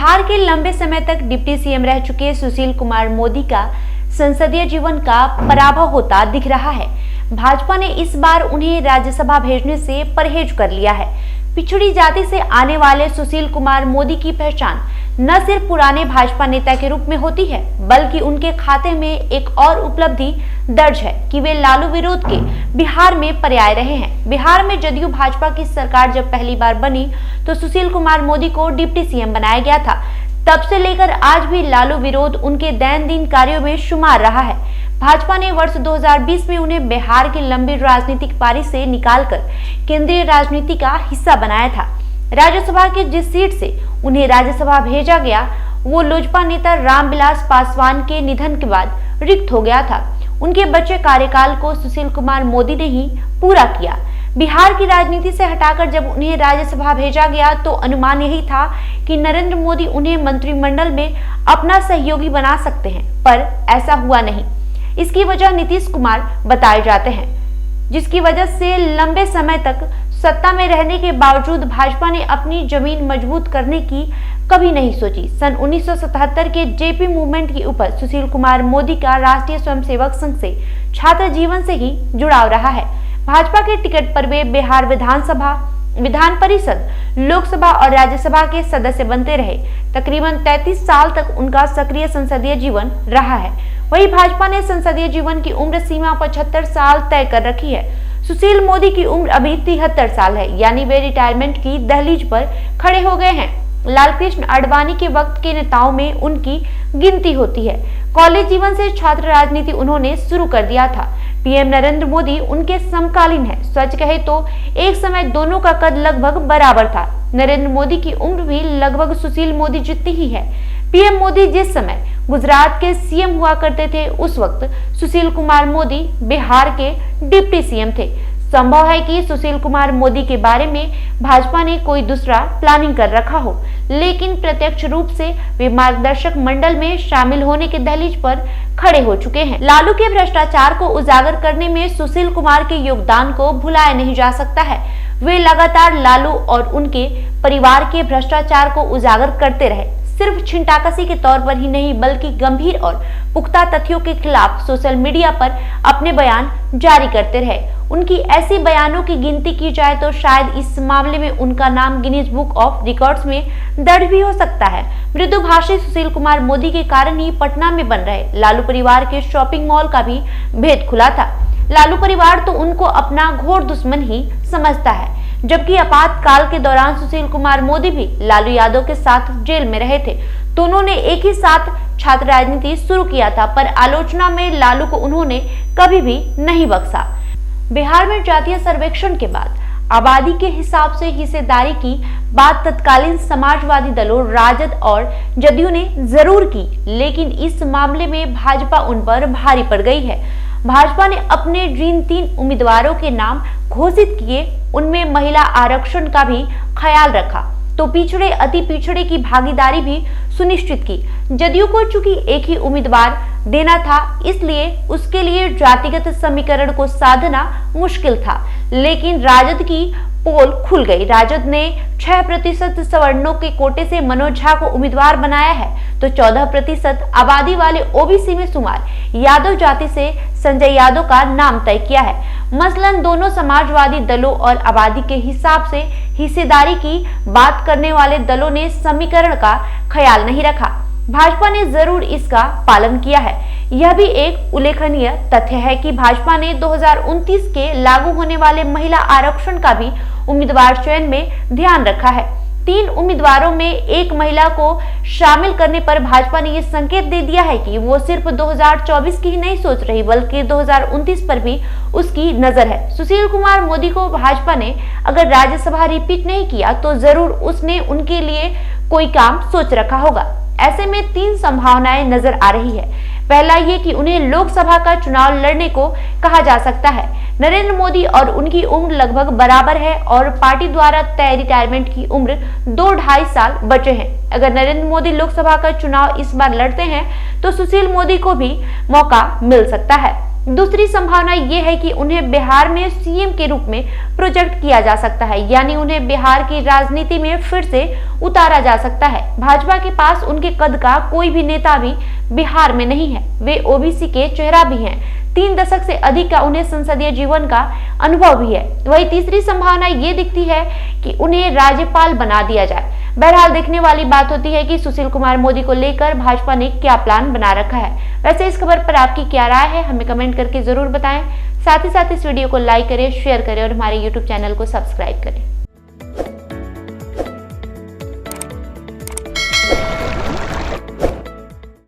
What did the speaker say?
बिहार के लंबे समय तक डिप्टी सीएम रह चुके सुशील कुमार मोदी का संसदीय जीवन का पराभव होता दिख रहा है। भाजपा ने इस बार उन्हें राज्यसभा भेजने से परहेज कर लिया है। पिछड़ी जाति से आने वाले सुशील कुमार मोदी की पहचान न सिर्फ पुराने भाजपा नेता के रूप में होती है, बल्कि उनके खाते में एक और उपलब्धि दर्ज है कि वे लालू विरोध के बिहार में पर्याय रहे हैं। बिहार में जदयू भाजपा की सरकार जब पहली बार बनी तो सुशील कुमार मोदी को डिप्टी सीएम बनाया गया था। तब से लेकर आज भी लालू विरोध उनके दैनंदिन कार्यों में शुमार रहा है। भाजपा ने वर्ष 2020 में उन्हें बिहार की लंबी राजनीतिक पारी से निकालकर केंद्रीय राजनीति का हिस्सा बनाया था। राज्यसभा की जिस सीट से उन्हें राज्यसभा भेजा गया वो लोजपा नेता रामविलास पासवान के निधन के बाद रिक्त हो गया था। उनके बचे कार्यकाल को सुशील कुमार मोदी ने ही पूरा किया। बिहार की राजनीति से हटाकर जब उन्हें राज्यसभा भेजा गया तो अनुमान यही था कि नरेंद्र मोदी उन्हें मंत्रिमंडल में अपना सहयोगी बना सकते हैं, पर ऐसा हुआ नहीं। इसकी वजह नीतीश कुमार बताए जाते हैं, जिसकी वजह से लंबे समय तक सत्ता में रहने के बावजूद भाजपा ने अपनी जमीन मजबूत करने की कभी नहीं सोची। सन 1977 के जेपी मूवमेंट की उपज सुशील कुमार मोदी का राष्ट्रीय स्वयंसेवक संघ से छात्र जीवन से ही जुड़ाव रहा है। भाजपा के टिकट पर वे बिहार विधानसभा, विधान परिषद, लोकसभा और राज्यसभा के सदस्य बनते रहे। तकरीबन 33 साल तक उनका सक्रिय संसदीय जीवन रहा है। वहीं भाजपा ने संसदीय जीवन की उम्र सीमा 75 साल तय कर रखी है। सुशील मोदी की उम्र अभी 73 साल है, यानी वे रिटायरमेंट की दहलीज पर खड़े हो गए हैं। लालकृष्ण आडवाणी के वक्त के नेताओं में उनकी गिनती होती है। कॉलेज जीवन से छात्र राजनीति उन्होंने शुरू कर दिया था। पीएम नरेंद्र मोदी उनके समकालीन है। सच कहे तो एक समय दोनों का कद लगभग बराबर था। नरेंद्र मोदी की उम्र भी लगभग सुशील मोदी जितनी ही है। पीएम मोदी जिस समय गुजरात के सीएम हुआ करते थे, उस वक्त सुशील कुमार मोदी बिहार के डिप्टी सीएम थे। संभव है कि सुशील कुमार मोदी के बारे में भाजपा ने कोई दूसरा प्लानिंग कर रखा हो, लेकिन प्रत्यक्ष रूप से वे मार्गदर्शक मंडल में शामिल होने के दहलीज पर खड़े हो चुके हैं। लालू के भ्रष्टाचार को उजागर करने में सुशील कुमार के योगदान को भुलाया नहीं जा सकता है। वे लगातार लालू और उनके परिवार के भ्रष्टाचार को उजागर करते रहे। सिर्फ छिंटाकसी के तौर पर ही नहीं, बल्कि गंभीर और पुख्ता तथ्यों के खिलाफ सोशल मीडिया पर अपने बयान जारी करते रहे। उनकी ऐसी बयानों की गिनती की जाए तो शायद इस मामले में उनका नाम गिनीज बुक ऑफ रिकॉर्ड्स में दर्ज भी हो सकता है। मृदुभाषी सुशील कुमार मोदी के कारण ही पटना में बन रहे लालू परिवार के शॉपिंग मॉल का भी भेद खुला था। लालू परिवार तो उनको अपना घोर दुश्मन ही समझता है, जबकि आपातकाल के दौरान सुशील कुमार मोदी भी लालू यादव के साथ जेल में रहे थे। दोनों ने एक ही साथ छात्र राजनीति शुरू किया था, पर आलोचना में लालू को उन्होंने कभी भी नहीं बख्शा। बिहार में जातीय सर्वेक्षण के बाद आबादी के हिसाब से हिस्सेदारी की बात तत्कालीन समाजवादी दलों राजद और जदयू ने जरूर की, लेकिन इस मामले में भाजपा उन पर भारी पड़ गई है। भाजपा ने अपने जिन 3 उम्मीदवारों के नाम घोषित किए, उनमें महिला आरक्षण का भी ख्याल रखा तो पिछड़े अति पिछड़े की भागीदारी भी सुनिश्चित की। जदयू को चूंकि एक ही उम्मीदवार देना था, इसलिए उसके लिए जातिगत समीकरण को साधना मुश्किल था, लेकिन राजद की पोल खुल गई। राजद ने 6% सवर्णों के कोटे से मनोज झा को उम्मीदवार बनाया है, तो 14% आबादी वाले ओबीसी में सुमार यादव जाति से संजय यादव का नाम तय किया है। मसलन दोनों समाजवादी दलों और आबादी के हिसाब से हिस्सेदारी की बात करने वाले दलों ने समीकरण का ख्याल नहीं रखा। भाजपा ने जरूर इसका पालन किया है। यह भी एक उल्लेखनीय तथ्य है कि भाजपा ने 2029 के लागू होने वाले महिला आरक्षण का भी उम्मीदवार चयन में ध्यान रखा है। 3 उम्मीदवारों में एक महिला को शामिल करने पर भाजपा ने यह संकेत दे दिया है कि वो सिर्फ 2024 की ही नहीं सोच रही, बल्कि 2029 पर भी उसकी नजर है। सुशील कुमार मोदी को भाजपा ने अगर राज्यसभा रिपीट नहीं किया तो जरूर उसने उनके लिए कोई काम सोच रखा होगा। ऐसे में 3 संभावनाएं नजर आ रही है। पहला ये कि उन्हें लोकसभा का चुनाव लड़ने को कहा जा सकता है। नरेंद्र मोदी और उनकी उम्र लगभग बराबर है और पार्टी द्वारा तय रिटायरमेंट की उम्र 2-2.5 साल बचे हैं। अगर नरेंद्र मोदी लोकसभा का चुनाव इस बार लड़ते हैं तो सुशील मोदी को भी मौका मिल सकता है। दूसरी संभावना ये है कि उन्हें बिहार में सीएम के रूप में प्रोजेक्ट किया जा सकता है, यानी उन्हें बिहार की राजनीति में फिर से उतारा जा सकता है। भाजपा के पास उनके कद का कोई भी नेता भी बिहार में नहीं है। वे ओबीसी के चेहरा भी हैं। 3 दशक से अधिक का उन्हें संसदीय जीवन का अनुभव भी है। वही तीसरी संभावना ये दिखती है कि उन्हें राज्यपाल बना दिया जाए। बहरहाल देखने वाली बात होती है कि सुशील कुमार मोदी को लेकर भाजपा ने क्या प्लान बना रखा है। वैसे इस खबर पर आपकी क्या राय है, हमें कमेंट करके जरूर बताएं। साथ ही साथ इस वीडियो को लाइक करें, शेयर करें और हमारे YouTube चैनल को सब्सक्राइब करें।